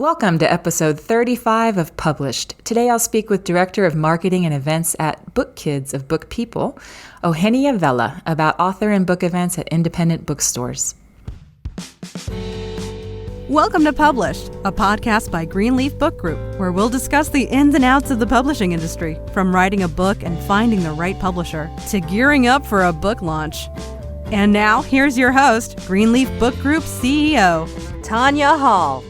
Welcome to episode 35 of Published. Today I'll speak with Director of Marketing and Events at Book Kids of BookPeople, Eugenia Vela, about author and book events at independent bookstores. Welcome to Published, a podcast by Greenleaf Book Group, where we'll discuss the ins and outs of the publishing industry, from writing a book and finding the right publisher, to gearing up for a book launch. And now, here's your host, Greenleaf Book Group CEO, Tanya Hall.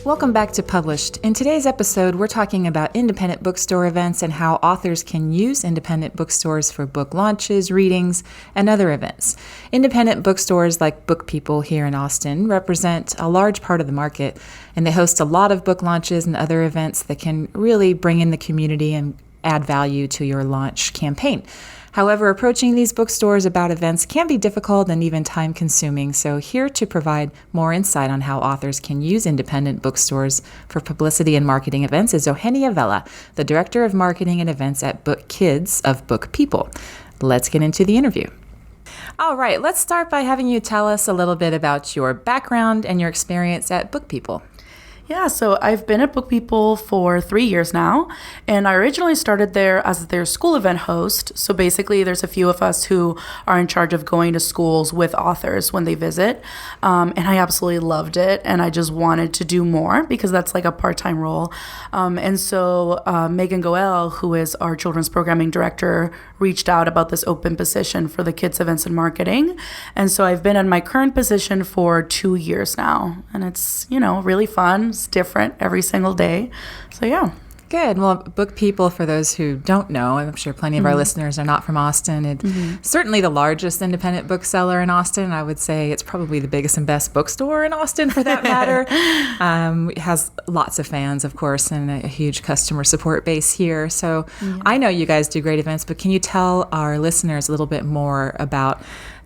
Welcome back to Published. In today's episode, we're talking about independent bookstore events and how authors can use independent bookstores for book launches, readings, and other events. Independent bookstores like BookPeople here in Austin represent a large part of the market, and they host a lot of book launches and other events that can really bring in the community and add value to your launch campaign. However, approaching these bookstores about events can be difficult and even time-consuming, so here to provide more insight on how authors can use independent bookstores for publicity and marketing events is Eugenia Vela, the Director of Marketing and Events at Book Kids of BookPeople. Let's get into the interview. All right, let's start by having you tell us a little bit about your background and your experience at BookPeople. Yeah, so I've been at BookPeople for 3 years now, and I originally started there as their school event host. So basically, there's a few of us who are in charge of going to schools with authors when they visit, and I absolutely loved it, and I just wanted to do more because that's like a part-time role. And so Megan Goel, who is our children's programming director, reached out about this open position for the kids events and marketing, and so I've been in my current position for 2 years now, and it's, really fun. It's different every single day. So yeah. Good. Well, BookPeople, for those who don't know, I'm sure plenty of our listeners are not from Austin. It's certainly the largest independent bookseller in Austin. I would say it's probably the biggest and best bookstore in Austin, for that matter. It has lots of fans, of course, and a huge customer support base here. So I know you guys do great events, but can you tell our listeners a little bit more about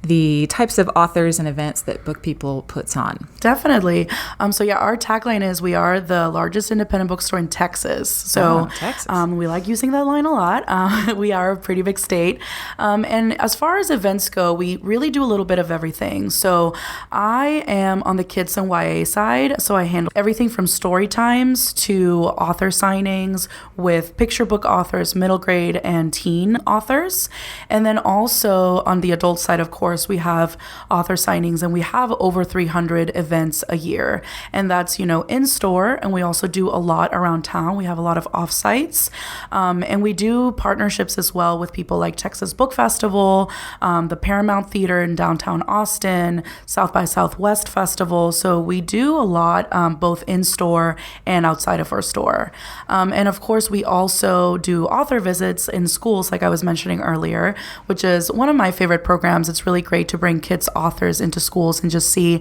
the types of authors and events that BookPeople puts on? Definitely. Our tagline is we are the largest independent bookstore in Texas. So Texas. We like using that line a lot. We are a pretty big state. And as far as events go, we really do a little bit of everything. So I am on the kids and YA side. So I handle everything from story times to author signings with picture book authors, middle grade and teen authors. And then also on the adult side, of course, we have author signings, and we have over 300 events a year. And that's, in store. And we also do a lot around town. We have a lot of offsites. And we do partnerships as well with people like Texas Book Festival, the Paramount Theater in downtown Austin, South by Southwest Festival. So we do a lot both in store and outside of our store. And of course, we also do author visits in schools, like I was mentioning earlier, which is one of my favorite programs. It's really great to bring kids authors into schools and just see,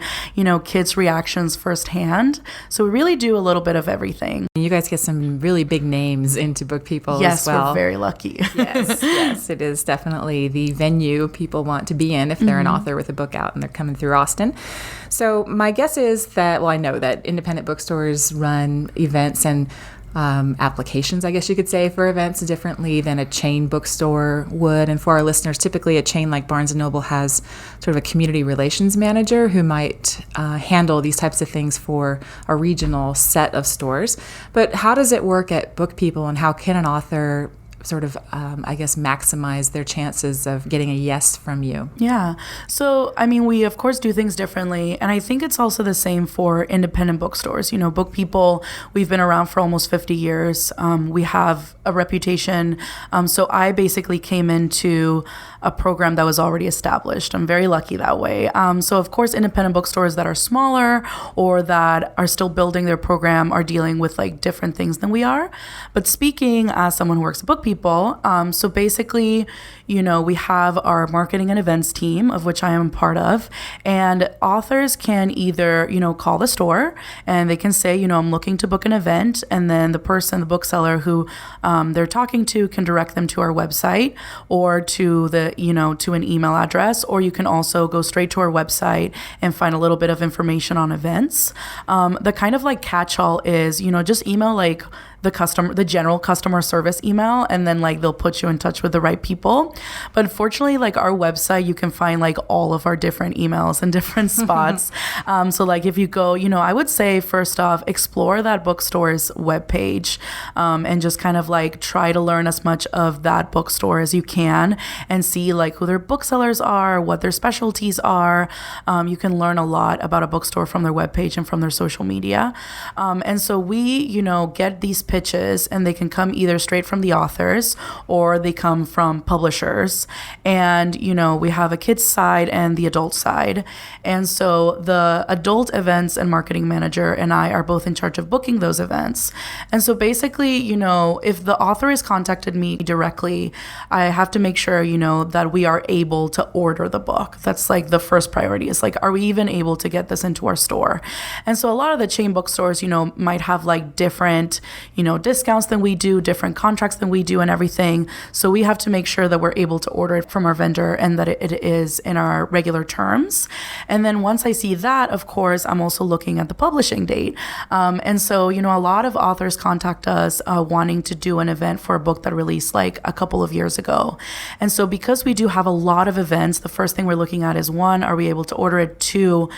kids' reactions firsthand. So we really do a little bit of everything. You guys get some really big names into BookPeople as well. Yes, we're very lucky. Yes, it is definitely the venue people want to be in if they're an author with a book out and they're coming through Austin. So my guess is that, I know that independent bookstores run events and applications, I guess you could say, for events differently than a chain bookstore would. And for our listeners, typically a chain like Barnes & Noble has sort of a community relations manager who might handle these types of things for a regional set of stores. But how does it work at BookPeople, and how can an author sort of, maximize their chances of getting a yes from you? Yeah. So, we of course do things differently. And I think it's also the same for independent bookstores. BookPeople, we've been around for almost 50 years. We have a reputation. So I basically came into a program that was already established. I'm very lucky that way. So of course, independent bookstores that are smaller or that are still building their program are dealing with like different things than we are. But speaking as someone who works at BookPeople, so basically, we have our marketing and events team, of which I am part of, and authors can either, call the store and they can say, I'm looking to book an event, and then the bookseller who they're talking to can direct them to our website or to to an email address, or you can also go straight to our website and find a little bit of information on events. The kind of like catch-all is, just email like the general customer service email, and then like they'll put you in touch with the right people. But unfortunately, like our website, you can find like all of our different emails in different spots. So like if you go, I would say first off, explore that bookstore's webpage, and just kind of like try to learn as much of that bookstore as you can and see like who their booksellers are, what their specialties are. You can learn a lot about a bookstore from their webpage and from their social media. And so we, get these pitches, and they can come either straight from the authors or they come from publishers. And, we have a kids side and the adult side. And so the adult events and marketing manager and I are both in charge of booking those events. And so basically, if the author has contacted me directly, I have to make sure, that we are able to order the book. That's like the first priority, is like, are we even able to get this into our store? And so a lot of the chain bookstores, might have like different, discounts than we do, different contracts than we do and everything. So we have to make sure that we're able to order it from our vendor and that it is in our regular terms. And then once I see that, of course, I'm also looking at the publishing date. And so, a lot of authors contact us wanting to do an event for a book that released like a couple of years ago. And so because we do have a lot of events, the first thing we're looking at is, one, are we able to order it? Two,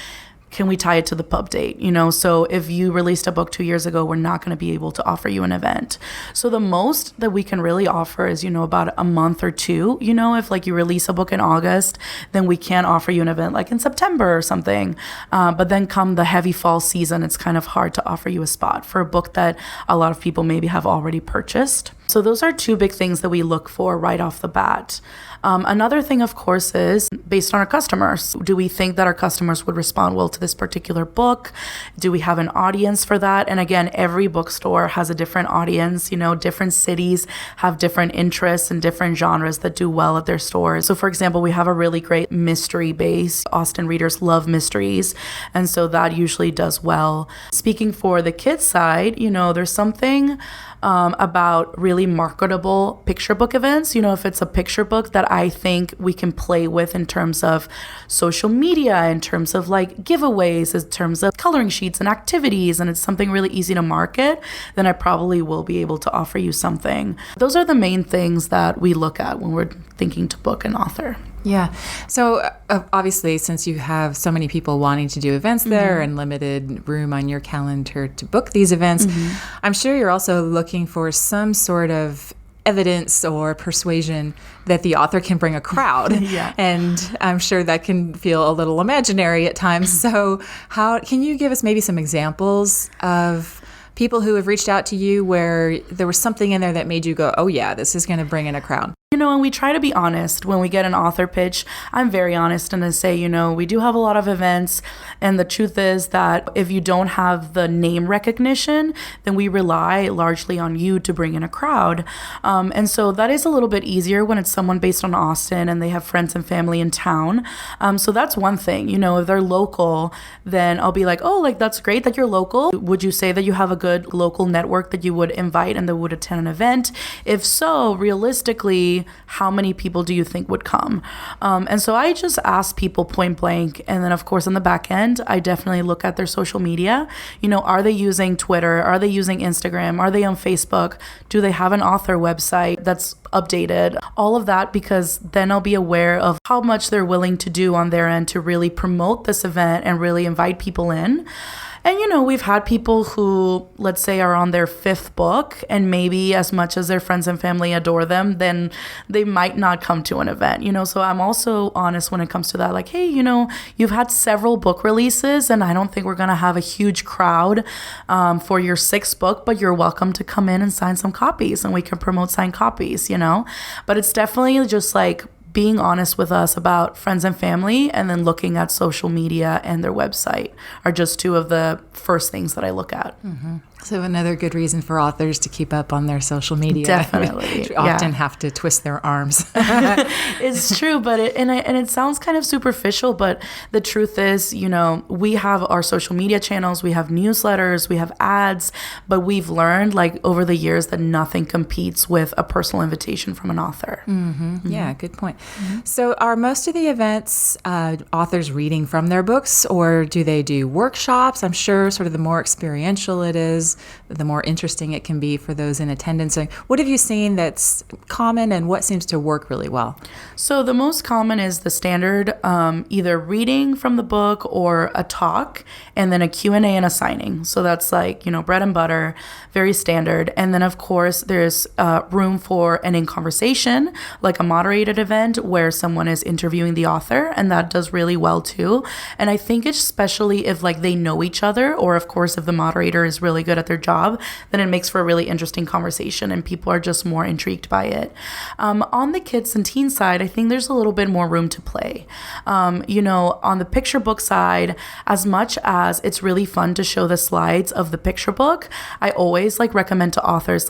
can we tie it to the pub date? So if you released a book 2 years ago, we're not going to be able to offer you an event. So the most that we can really offer is, about a month or two. If like you release a book in August, then we can offer you an event like in September or something. But then come the heavy fall season, it's kind of hard to offer you a spot for a book that a lot of people maybe have already purchased. So those are two big things that we look for right off the bat. Another thing, of course, is based on our customers. Do we think that our customers would respond well to this particular book? Do we have an audience for that? And again, every bookstore has a different audience. Different cities have different interests and different genres that do well at their stores. So for example, we have a really great mystery base. Austin readers love mysteries. And so that usually does well. Speaking for the kids side, there's something about really marketable picture book events. If it's a picture book that I think we can play with in terms of social media, in terms of like giveaways, in terms of coloring sheets and activities, and it's something really easy to market, then I probably will be able to offer you something. Those are the main things that we look at when we're thinking to book an author. Yeah. So obviously, since you have so many people wanting to do events there and limited room on your calendar to book these events, I'm sure you're also looking for some sort of evidence or persuasion that the author can bring a crowd. Yeah. And I'm sure that can feel a little imaginary at times. So can you give us maybe some examples of people who have reached out to you where there was something in there that made you go, oh yeah, this is going to bring in a crowd? And we try to be honest when we get an author pitch. I'm very honest and I say, we do have a lot of events. And the truth is that if you don't have the name recognition, then we rely largely on you to bring in a crowd. And so that is a little bit easier when it's someone based on Austin and they have friends and family in town. So that's one thing. If they're local, then I'll be like, oh, like that's great that you're local. Would you say that you have a good local network that you would invite and that would attend an event? If so, realistically, how many people do you think would come? And so I just ask people point blank. And then, of course, on the back end, I definitely look at their social media. Are they using Twitter? Are they using Instagram? Are they on Facebook? Do they have an author website that's updated? All of that, because then I'll be aware of how much they're willing to do on their end to really promote this event and really invite people in. And, we've had people who, let's say, are on their 5th book, and maybe as much as their friends and family adore them, then they might not come to an event, So I'm also honest when it comes to that. Like, hey, you've had several book releases, and I don't think we're going to have a huge crowd for your 6th book, but you're welcome to come in and sign some copies, and we can promote signed copies, But it's definitely just like being honest with us about friends and family, and then looking at social media and their website are just two of the first things that I look at. Mm-hmm. So another good reason for authors to keep up on their social media. Definitely. Often have to twist their arms. It's true, but it sounds kind of superficial, but the truth is, we have our social media channels, we have newsletters, we have ads, but we've learned like over the years that nothing competes with a personal invitation from an author. Mm-hmm. Mm-hmm. Yeah, good point. Mm-hmm. So are most of the events authors reading from their books, or do they do workshops? I'm sure sort of the more experiential it is, questions, the more interesting it can be for those in attendance. So what have you seen that's common and what seems to work really well? So the most common is the standard, either reading from the book or a talk, and then a Q&A and a signing. So that's like, bread and butter, very standard. And then, of course, there's room for an in conversation, like a moderated event where someone is interviewing the author, and that does really well too. And I think especially if like they know each other, or of course if the moderator is really good at their job, then it makes for a really interesting conversation and people are just more intrigued by it. On the kids and teen side, I think there's a little bit more room to play. On the picture book side, as much as it's really fun to show the slides of the picture book, I always recommend to authors,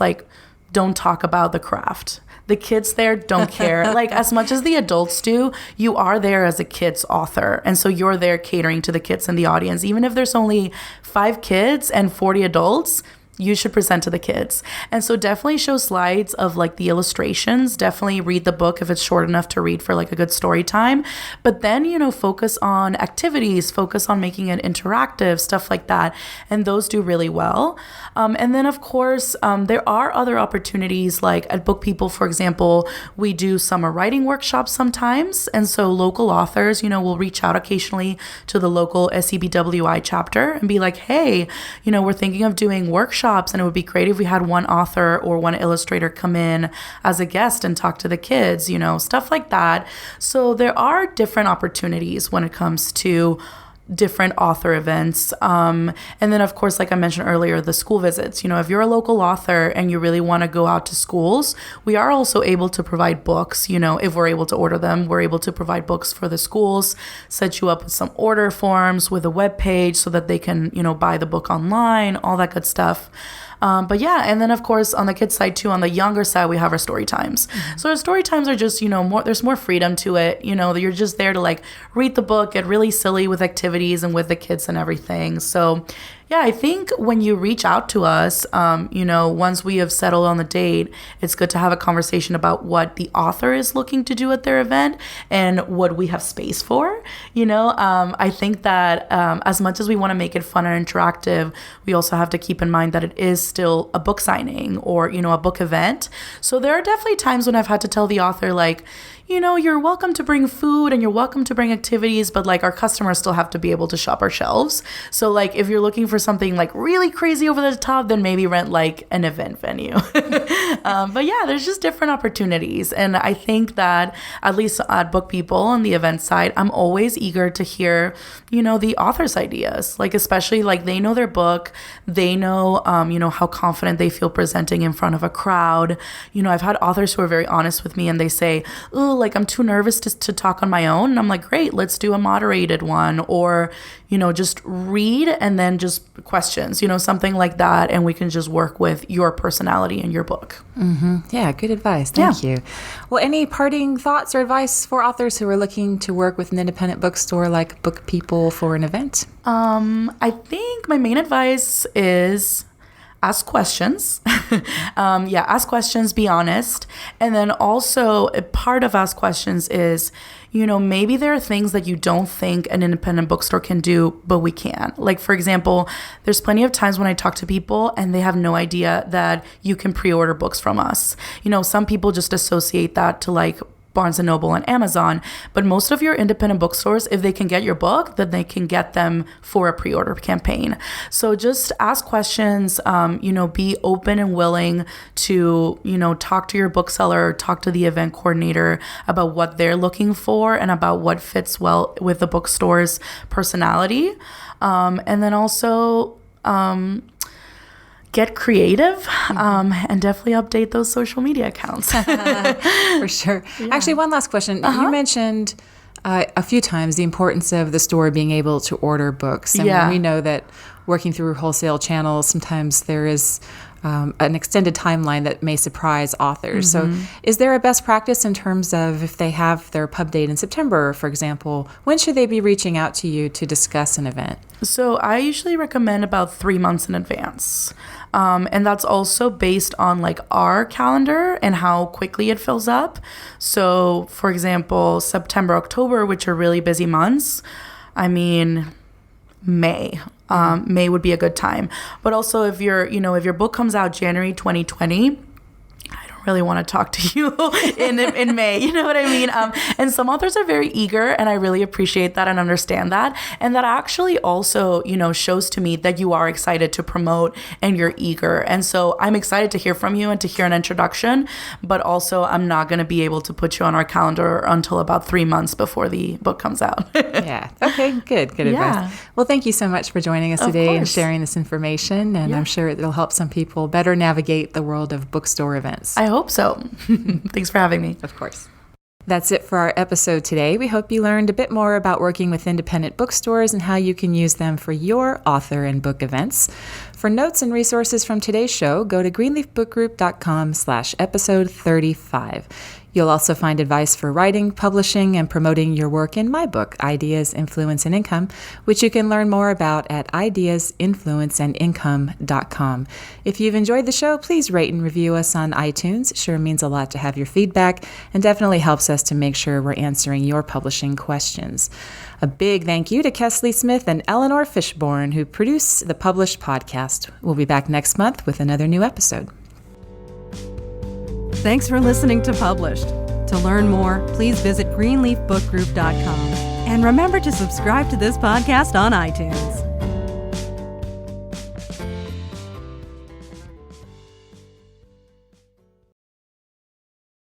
don't talk about the craft. The kids there don't care. As much as the adults do, you are there as a kid's author. And so you're there catering to the kids in the audience. Even if there's only 5 kids and 40 adults, you should present to the kids. And so definitely show slides of the illustrations. Definitely read the book if it's short enough to read for a good story time. But then, focus on activities, focus on making it interactive, stuff like that. And those do really well. And then, of course, there are other opportunities at BookPeople, for example, we do summer writing workshops sometimes. And so local authors, will reach out occasionally to the local SEBWI chapter and be like, hey, we're thinking of doing workshops. And it would be great if we had one author or one illustrator come in as a guest and talk to the kids, stuff like that. So there are different opportunities when it comes to different author events. And then, of course, like I mentioned earlier, the school visits. If you're a local author and you really want to go out to schools, we are also able to provide books. If we're able to order them, we're able to provide books for the schools, set you up with some order forms with a web page so that they can, buy the book online, all that good stuff. But yeah, and then of course on the kids side too, on the younger side, we have our story times. Mm-hmm. So our story times are just, more, there's more freedom to it. You're just there to read the book, get really silly with activities and with the kids and everything. So yeah, I think when you reach out to us, once we have settled on the date, it's good to have a conversation about what the author is looking to do at their event and what we have space for. I think that as much as we want to make it fun and interactive, we also have to keep in mind that it is still a book signing or, a book event. So there are definitely times when I've had to tell the author, you're welcome to bring food and you're welcome to bring activities, but our customers still have to be able to shop our shelves. So if you're looking for something really crazy over the top, then maybe rent an event venue. But yeah, there's just different opportunities. And I think that at least at BookPeople on the event side, I'm always eager to hear, the author's ideas, especially they know their book, they know, how confident they feel presenting in front of a crowd. I've had authors who are very honest with me and they say, oh, I'm too nervous to talk on my own. And I'm like, great, let's do a moderated one or, just read and then just questions, something like that. And we can just work with your personality and your book. Mm-hmm. Yeah, good advice. Thank you. Well, any parting thoughts or advice for authors who are looking to work with an independent bookstore like BookPeople for an event? I think my main advice is ask questions. Ask questions, be honest. And then also a part of ask questions is, maybe there are things that you don't think an independent bookstore can do, but we can. For example, there's plenty of times when I talk to people and they have no idea that you can pre-order books from us. Some people just associate that to Barnes & Noble and Amazon, but most of your independent bookstores, if they can get your book, then they can get them for a pre-order campaign. So just ask questions, be open and willing to, talk to your bookseller, talk to the event coordinator about what they're looking for and about what fits well with the bookstore's personality. And then also, get creative and definitely update those social media accounts. For sure. Yeah. Actually, one last question. You mentioned a few times the importance of the store being able to order books. And we know that working through wholesale channels, sometimes there is an extended timeline that may surprise authors. Mm-hmm. So is there a best practice in terms of if they have their pub date in September, for example, when should they be reaching out to you to discuss an event? So I usually recommend about 3 months in advance. And that's also based on our calendar and how quickly it fills up. So for example, September, October, which are really busy months, May. May would be a good time. But also if your book comes out January 2020, really want to talk to you in May. You know what I mean? And some authors are very eager, and I really appreciate that and understand that. And that actually also, shows to me that you are excited to promote and you're eager. And so I'm excited to hear from you and to hear an introduction, but also I'm not going to be able to put you on our calendar until about 3 months before the book comes out. Yeah. Okay, good advice. Well, thank you so much for joining us today and sharing this information. And I'm sure it'll help some people better navigate the world of bookstore events. I hope so. Thanks for having me. Of course. That's it for our episode today. We hope you learned a bit more about working with independent bookstores and how you can use them for your author and book events. For notes and resources from today's show, go to greenleafbookgroup.com/episode 35. You'll also find advice for writing, publishing, and promoting your work in my book, Ideas, Influence, and Income, which you can learn more about at ideasinfluenceandincome.com. If you've enjoyed the show, please rate and review us on iTunes. It sure means a lot to have your feedback and definitely helps us to make sure we're answering your publishing questions. A big thank you to Kesley Smith and Eleanor Fishborn, who produce the Published podcast. We'll be back next month with another new episode. Thanks for listening to Published. To learn more, please visit greenleafbookgroup.com. And remember to subscribe to this podcast on iTunes.